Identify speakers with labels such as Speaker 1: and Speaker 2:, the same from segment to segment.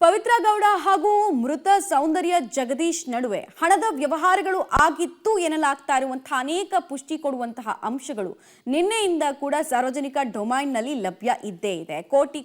Speaker 1: ಪವಿತ್ರ ಗೌಡ ಹಾಗೂ ಮೃತ ಸೌಂದರ್ಯ ಜಗದೀಶ್ ನಡುವೆ ಹಣದ ವ್ಯವಹಾರಗಳು ಆಗಿತ್ತು ಎನ್ನಲಾಗ್ತಾ ಇರುವಂತಹ ಅನೇಕ ಪುಷ್ಟಿ ಕೊಡುವಂತಹ ಅಂಶಗಳು ನಿನ್ನೆಯಿಂದ ಕೂಡ ಸಾರ್ವಜನಿಕ ಡೊಮೈನ್ನಲ್ಲಿ ಲಭ್ಯ ಇದ್ದೇ ಇದೆ.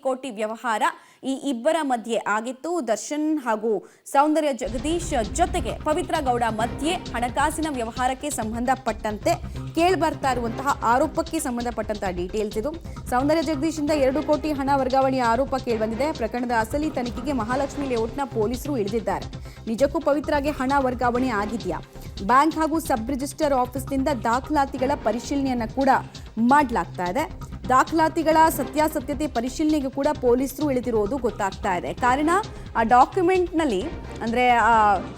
Speaker 1: ಕೋಟಿ ವ್ಯವಹಾರ ಈ ಇಬ್ಬರ ಮಧ್ಯೆ ಆಗಿತ್ತು. ದರ್ಶನ್ ಹಾಗೂ ಸೌಂದರ್ಯ ಜಗದೀಶ್ ಜೊತೆಗೆ ಪವಿತ್ರ ಗೌಡ ಮಧ್ಯೆ ಹಣಕಾಸಿನ ವ್ಯವಹಾರಕ್ಕೆ ಸಂಬಂಧಪಟ್ಟಂತೆ ಕೇಳಿಬರ್ತಾ ಇರುವಂತಹ ಆರೋಪಕ್ಕೆ ಸಂಬಂಧಪಟ್ಟಂತಹ ಡೀಟೇಲ್ಸ್ ಇದು. ಸೌಂದರ್ಯ ಜಗದೀಶ್ ಇಂದ 2 ಕೋಟಿ ಹಣ ವರ್ಗಾವಣೆಯ ಆರೋಪ ಕೇಳಿಬಂದಿದೆ. ಪ್ರಕರಣದ ಅಸಲಿ ತನಿಖೆಗೆ ಮಹಾಲಕ್ಷ್ಮಿ ಲೇಔಟ್ನ ಪೊಲೀಸರು ಇಳಿದಿದ್ದಾರೆ. ನಿಜಕ್ಕೂ ಪವಿತ್ರಗೆ ಹಣ ವರ್ಗಾವಣೆ ಆಗಿದೆಯಾ? ಬ್ಯಾಂಕ್ ಹಾಗೂ ಸಬ್ ರಿಜಿಸ್ಟರ್ ಆಫೀಸ್ನಿಂದ ದಾಖಲಾತಿಗಳ ಪರಿಶೀಲನೆಯನ್ನ ಕೂಡ ಮಾಡಲಾಗ್ತಾ ಇದೆ. ದಾಖಲಾತಿಗಳ ಸತ್ಯಾಸತ್ಯತೆ ಪರಿಶೀಲನೆಗೆ ಕೂಡ ಪೊಲೀಸರು ಇಳಿದಿರೋದು ಗೊತ್ತಾಗ್ತಾ ಇದೆ. ಕಾರಣ ಆ ಡಾಕ್ಯುಮೆಂಟ್ನಲ್ಲಿ ಅಂದರೆ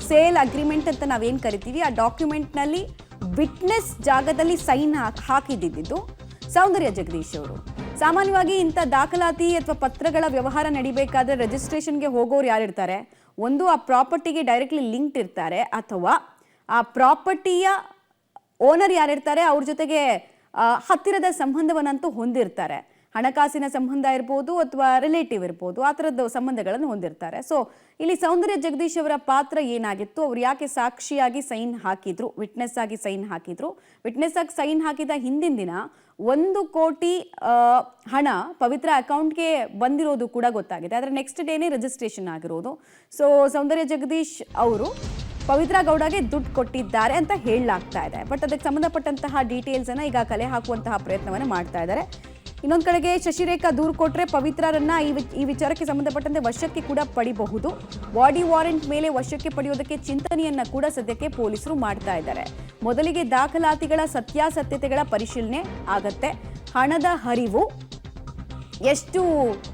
Speaker 1: ಸೇಲ್ ಅಗ್ರಿಮೆಂಟ್ ಅಂತ ನಾವೇನು ಕರಿತೀವಿ, ಆ ಡಾಕ್ಯುಮೆಂಟ್ನಲ್ಲಿ ವಿಟ್ನೆಸ್ ಜಾಗದಲ್ಲಿ ಸೈನ್ ಹಾಕಿದ್ದು ಸೌಂದರ್ಯ ಜಗದೀಶ್ ಅವರು. ಸಾಮಾನ್ಯವಾಗಿ ಇಂಥ ದಾಖಲಾತಿ ಅಥವಾ ಪತ್ರಗಳ ವ್ಯವಹಾರ ನಡಿಬೇಕಾದ್ರೆ ರಿಜಿಸ್ಟ್ರೇಷನ್ಗೆ ಹೋಗೋರು ಯಾರಿರ್ತಾರೆ? ಒಂದು ಆ ಪ್ರಾಪರ್ಟಿಗೆ ಡೈರೆಕ್ಟ್ಲಿ ಲಿಂಕ್ಡ್ ಇರ್ತಾರೆ, ಅಥವಾ ಆ ಪ್ರಾಪರ್ಟಿಯ ಓನರ್ ಯಾರಿರ್ತಾರೆ ಅವ್ರ ಜೊತೆಗೆ ಹತ್ತಿರದ ಸಂಬಂಧವನ್ನಂತೂ ಹೊಂದಿರ್ತಾರೆ. ಹಣಕಾಸಿನ ಸಂಬಂಧ ಇರ್ಬೋದು ಅಥವಾ ರಿಲೇಟಿವ್ ಇರ್ಬೋದು, ಆ ಥರದ ಸಂಬಂಧಗಳನ್ನು ಹೊಂದಿರ್ತಾರೆ. ಸೊ ಇಲ್ಲಿ ಸೌಂದರ್ಯ ಜಗದೀಶ್ ಅವರ ಪಾತ್ರ ಏನಾಗಿತ್ತು? ಅವ್ರು ಯಾಕೆ ಸಾಕ್ಷಿಯಾಗಿ ಸೈನ್ ಹಾಕಿದ್ರು, ವಿಟ್ನೆಸ್ ಆಗಿ ಸೈನ್ ಹಾಕಿದ್ರು? ವಿಟ್ನೆಸ್ ಆಗಿ ಸೈನ್ ಹಾಕಿದ ಹಿಂದಿನ ದಿನ 1 ಕೋಟಿ ಹಣ ಪವಿತ್ರ ಅಕೌಂಟ್ಗೆ ಬಂದಿರೋದು ಕೂಡ ಗೊತ್ತಾಗಿದೆ. ಆದರೆ ನೆಕ್ಸ್ಟ್ ಡೇನೇ ರಿಜಿಸ್ಟ್ರೇಷನ್ ಆಗಿರೋದು. ಸೊ ಸೌಂದರ್ಯ ಜಗದೀಶ್ ಅವರು ಪವಿತ್ರ ಗೌಡಗೆ ದುಡ್ಡು ಕೊಟ್ಟಿದ್ದಾರೆ ಅಂತ ಹೇಳಲಾಗ್ತಾ ಇದೆ. ಬಟ್ ಅದಕ್ಕೆ ಸಂಬಂಧಪಟ್ಟಂತಹ ಡೀಟೇಲ್ಸ್ ಅನ್ನ ಈಗ ಕಲೆ ಹಾಕುವಂತಹ ಪ್ರಯತ್ನವನ್ನು ಮಾಡ್ತಾ ಇದ್ದಾರೆ. ಇನ್ನೊಂದು ಕಡೆಗೆ ಶಶಿರೇಖಾ ದೂರು ಕೊಟ್ಟರೆ ಪವಿತ್ರರನ್ನ ಈ ವಿಚಾರಕ್ಕೆ ಸಂಬಂಧಪಟ್ಟಂತೆ ವಶಕ್ಕೆ ಕೂಡ ಪಡಿಬಹುದು. ಬಾಡಿ ವಾರೆಂಟ್ ಮೇಲೆ ವಶಕ್ಕೆ ಪಡೆಯೋದಕ್ಕೆ ಚಿಂತನೆಯನ್ನ ಕೂಡ ಸದ್ಯಕ್ಕೆ ಪೊಲೀಸರು ಮಾಡ್ತಾ ಇದ್ದಾರೆ. ಮೊದಲಿಗೆ ದಾಖಲಾತಿಗಳ ಸತ್ಯಾಸತ್ಯತೆಗಳ ಪರಿಶೀಲನೆ ಆಗತ್ತೆ. ಹಣದ ಹರಿವು ಎಷ್ಟು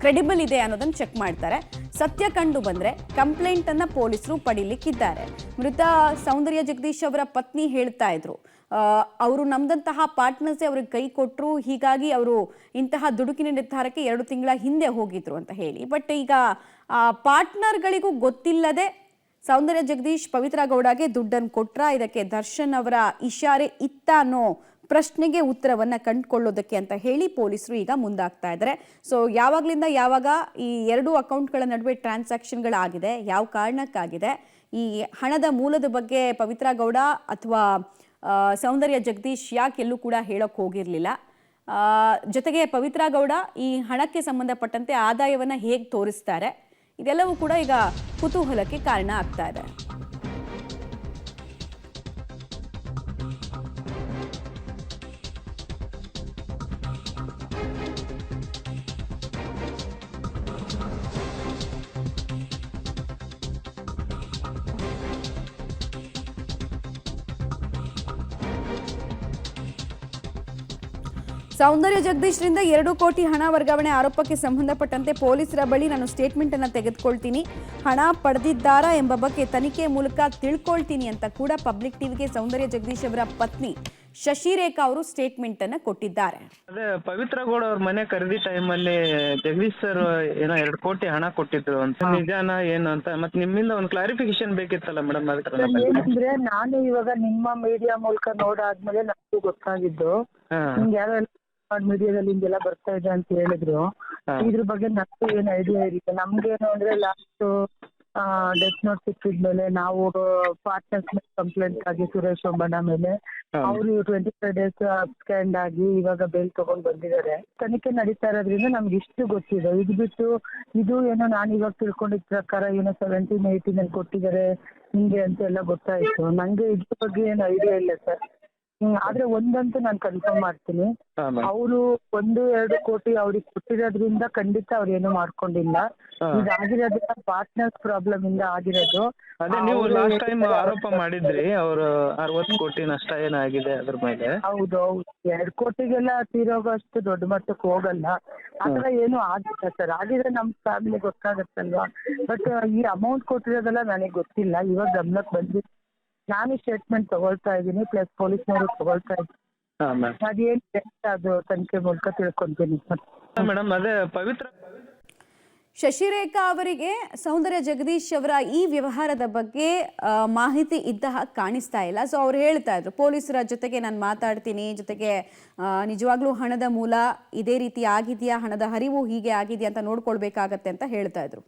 Speaker 1: ಕ್ರೆಡಿಬಲ್ ಇದೆ ಅನ್ನೋದನ್ನು ಚೆಕ್ ಮಾಡ್ತಾರೆ. ಸತ್ಯ ಕಂಡು ಬಂದ್ರೆ ಕಂಪ್ಲೇಂಟ್ ಅನ್ನ ಪೊಲೀಸರು ಪಡಿಲಿಕ್ಕಿದ್ದಾರೆ. ಮೃತ ಸೌಂದರ್ಯ ಜಗದೀಶ್ ಅವರ ಪತ್ನಿ ಹೇಳ್ತಾ ಇದ್ರು, ಅವರು ನಮ್ದಂತಹ ಪಾರ್ಟ್ನರ್ಸೇ ಅವ್ರಿಗೆ ಕೈ ಕೊಟ್ಟರು, ಹೀಗಾಗಿ ಅವರು ಇಂತಹ ದುಡುಕಿನ ನಿರ್ಧಾರಕ್ಕೆ 2 ತಿಂಗಳ ಹಿಂದೆ ಹೋಗಿದ್ರು ಅಂತ ಹೇಳಿ. ಬಟ್ ಈಗ ಪಾರ್ಟ್ನರ್ಗಳಿಗೂ ಗೊತ್ತಿಲ್ಲದೆ ಸೌಂದರ್ಯ ಜಗದೀಶ್ ಪವಿತ್ರ ಗೌಡಗೆ ದುಡ್ಡನ್ನು ಕೊಟ್ರ, ಇದಕ್ಕೆ ದರ್ಶನ್ ಅವರ ಇಶಾರೆ ಇತ್ತ ಅನ್ನೋ ಪ್ರಶ್ನೆಗೆ ಉತ್ತರವನ್ನ ಕಂಡುಕೊಳ್ಳೋದಕ್ಕೆ ಅಂತ ಹೇಳಿ ಪೊಲೀಸರು ಈಗ ಮುಂದಾಗ್ತಾ ಇದ್ದಾರೆ. ಸೊ ಯಾವಾಗ್ಲಿಂದ ಯಾವಾಗ ಈ 2 ಅಕೌಂಟ್ಗಳ ನಡುವೆ ಟ್ರಾನ್ಸಾಕ್ಷನ್ಗಳಾಗಿದೆ, ಯಾವ ಕಾರಣಕ್ಕಾಗಿದೆ, ಈ ಹಣದ ಮೂಲದ ಬಗ್ಗೆ ಪವಿತ್ರ ಗೌಡ ಅಥವಾ ಸೌಂದರ್ಯ ಜಗದೀಶ್ ಯಾಕೆಲ್ಲೂ ಕೂಡ ಹೇಳೋಕೆ ಹೋಗಿರಲಿಲ್ಲ. ಜೊತೆಗೆ ಪವಿತ್ರ ಗೌಡ ಈ ಹಣಕ್ಕೆ ಸಂಬಂಧಪಟ್ಟಂತೆ ಆದಾಯವನ್ನು ಹೇಗೆ ತೋರಿಸ್ತಾರೆ, ಇದೆಲ್ಲವೂ ಕೂಡ ಈಗ ಕುತೂಹಲಕ್ಕೆ ಕಾರಣ ಆಗ್ತಾ ಇದೆ. ಸೌಂದರ್ಯ ಜಗದೀಶ್ರಿಂದ 2 ಕೋಟಿ ಹಣ ವರ್ಗಾವಣೆ ಆರೋಪಕ್ಕೆ ಸಂಬಂಧಪಟ್ಟಂತೆ ಪೊಲೀಸರ ಬಳಿ ನಾನು ಸ್ಟೇಟ್ಮೆಂಟ್ ಅನ್ನು ತೆಗೆದುಕೊಳ್ತೀನಿ, ಹಣ ಪಡೆದಿದ್ದಾರಾ ಎಂಬ ಬಗ್ಗೆ ತನಿಖೆ ಮೂಲಕ ತಿಳ್ಕೊಳ್ತೀನಿ ಅಂತ ಕೂಡ ಪಬ್ಲಿಕ್ ಟಿವಿಗೆ ಸೌಂದರ್ಯ ಜಗದೀಶ್ ಅವರ ಪತ್ನಿ ಶಶಿರೇಖಾ ಅವರು ಸ್ಟೇಟ್ಮೆಂಟ್ ಅನ್ನು ಕೊಟ್ಟಿದ್ದಾರೆ.
Speaker 2: ಅದೇ ಪವಿತ್ರ ಗೌಡ ಅವ್ರ ಮನೆ ಖರೀದಿ ಟೈಮಲ್ಲಿ ಜಗದೀಶ್ ಸರ್ ಏನೋ 2 ಕೋಟಿ ಹಣ ಕೊಟ್ಟಿದ್ರು ಅಂತ, ನಿಜಾನ ಏನು ಅಂತ ಮತ್ತೆ ನಿಮ್ಮಿಂದ ಒಂದು ಕ್ಲಾರಿಫಿಕೇಶನ್ ಬೇಕಿತ್ತಲ್ಲ ಮೇಡಮ್?
Speaker 3: ಏನಂದ್ರೆ ನಾನು ಇವಾಗ ನಿಮ್ಮ ಮೀಡಿಯಾ ಮೂಲಕ ನೋಡಾದ್ಮೇಲೆ ನನಗೂ ಗೊತ್ತಾಗಿದ್ದು, ನಿಮ್ಗೆ ಯಾರೋ ಮೀಡಿಯಾದಲ್ಲಿ ಹಿಂಗೆಲ್ಲ ಬರ್ತಾ ಇದೆ ಅಂತ ಹೇಳಿದ್ರು. ಇದ್ರ ಬಗ್ಗೆ ನನಗೂ ಏನು ಐಡಿಯಾ ಇರಲಿಲ್ಲ. ನಮ್ಗೇನು ಅಂದ್ರೆ ಲಾಸ್ಟ್ ಡೆತ್ ನೋಟ್ ಸಿಕ್ಕಿದ್ಮೇಲೆ ನಾವು ಪಾರ್ಟ್ನರ್ಸ್ ಕಂಪ್ಲೇಂಟ್ ಆಗಿ ಸುರೇಶ್ ಒಬ್ಬಣ್ಣ ಮೇಲೆ ಅವರು 25 ಡೇಸ್ ಅಬ್ಸ್ಕ್ಯಾಂಡ್ ಆಗಿ ಇವಾಗ ಬೇಲ್ ತಗೊಂಡ್ ಬಂದಿದ್ದಾರೆ. ತನಿಖೆ ನಡೀತಾ ಇರೋದ್ರಿಂದ ನಮ್ಗೆ ಇಷ್ಟು ಗೊತ್ತಿದೆ. ಇದು ಬಿಟ್ಟು ಇದು ಏನೋ ನಾನು ಇವಾಗ ತಿಳ್ಕೊಂಡಿದ್ದ ಪ್ರಕಾರ ಏನೋ 17-18 ಅಲ್ಲಿ ಕೊಟ್ಟಿದ್ದಾರೆ ಹಿಂಗೆ ಅಂತ ಎಲ್ಲ ಗೊತ್ತಾಯ್ತು. ನಂಗೆ ಇದ್ರ ಬಗ್ಗೆ ಏನು ಐಡಿಯಾ ಇಲ್ಲ ಸರ್. ಆದ್ರೆ ಒಂದಂತೂ ನಾನು ಕನ್ಫರ್ಮ್ ಮಾಡ್ತೀನಿ, ಅವರು 1-2 ಕೋಟಿ ಅವ್ರಿಗೆ ಕೊಟ್ಟಿರೋದ್ರಿಂದ ಖಂಡಿತ ಅವ್ರು ಏನು ಮಾಡ್ಕೊಂಡಿಲ್ಲ. ಇದಾಗಿರೋದ್ರಿಂದ ಪಾರ್ಟ್ನರ್ಸ್ ಪ್ರಾಬ್ಲಮ್ ಇಂದ ಆಗಿರೋದು.
Speaker 2: ಅದೇ ನೀವು ಲಾಸ್ಟ್ ಟೈಮ್ ಆರೋಪ ಮಾಡಿದ್ರಿ ಅವರು 60 ಕೋಟಿ ನಷ್ಟ ಏನಾಗಿದೆ ಅದ್ರ ಮೇಲೆ.
Speaker 3: ಹೌದು 2 ಕೋಟಿಗೆಲ್ಲ ತೀರೋಗಷ್ಟು ದೊಡ್ಡ ಮಟ್ಟಕ್ಕೆ ಹೋಗಲ್ಲ. ಆತರ ಏನು ಆಗಿಲ್ಲ ಸರ್. ಆಗಿದ್ರೆ ನಮ್ ಫ್ಯಾಮಿಲಿ ಗೊತ್ತಾಗತ್ತಲ್ವಾ. ಬಟ್ ಈ ಅಮೌಂಟ್ ಕೊಟ್ಟಿರೋದೆಲ್ಲ ನನಗೆ ಗೊತ್ತಿಲ್ಲ. ಇವಾಗ ಗಮನಕ್ಕೆ ಬಂದಿದೆ. ನಾನು ಸ್ಟೇಟ್ಮೆಂಟ್ ತಗೊಳ್ತಾ ಇದ್ದೀನಿ, ಪ್ಲಸ್ ಪೊಲೀಸ್ನವರು ತಗೊಳ್ತಾ ಇದ್ದೀನಿ. ಅದೇನು ಅದು ತನಿಖೆ ಮೂಲಕ ತಿಳ್ಕೊಂತೀನಿ
Speaker 2: ಮೇಡಮ್. ಅದೇ ಪವಿತ್ರ
Speaker 1: ಶಶಿರೇಖಾ ಅವರಿಗೆ ಸೌಂದರ್ಯ ಜಗದೀಶ್ ಅವರ ಈ ವ್ಯವಹಾರದ ಬಗ್ಗೆ ಮಾಹಿತಿ ಇದ್ದ ಕಾಣಿಸ್ತಾ ಇಲ್ಲ. ಸೊ ಅವ್ರು ಹೇಳ್ತಾ ಇದ್ರು, ಪೊಲೀಸರ ಜೊತೆಗೆ ನಾನು ಮಾತಾಡ್ತೀನಿ, ಜೊತೆಗೆ ನಿಜವಾಗ್ಲೂ ಹಣದ ಮೂಲ ಇದೇ ರೀತಿ ಆಗಿದೆಯಾ, ಹಣದ ಹರಿವು ಹೀಗೆ ಆಗಿದೆಯಾ ಅಂತ ನೋಡ್ಕೊಳ್ಬೇಕಾಗತ್ತೆ ಅಂತ ಹೇಳ್ತಾ ಇದ್ರು.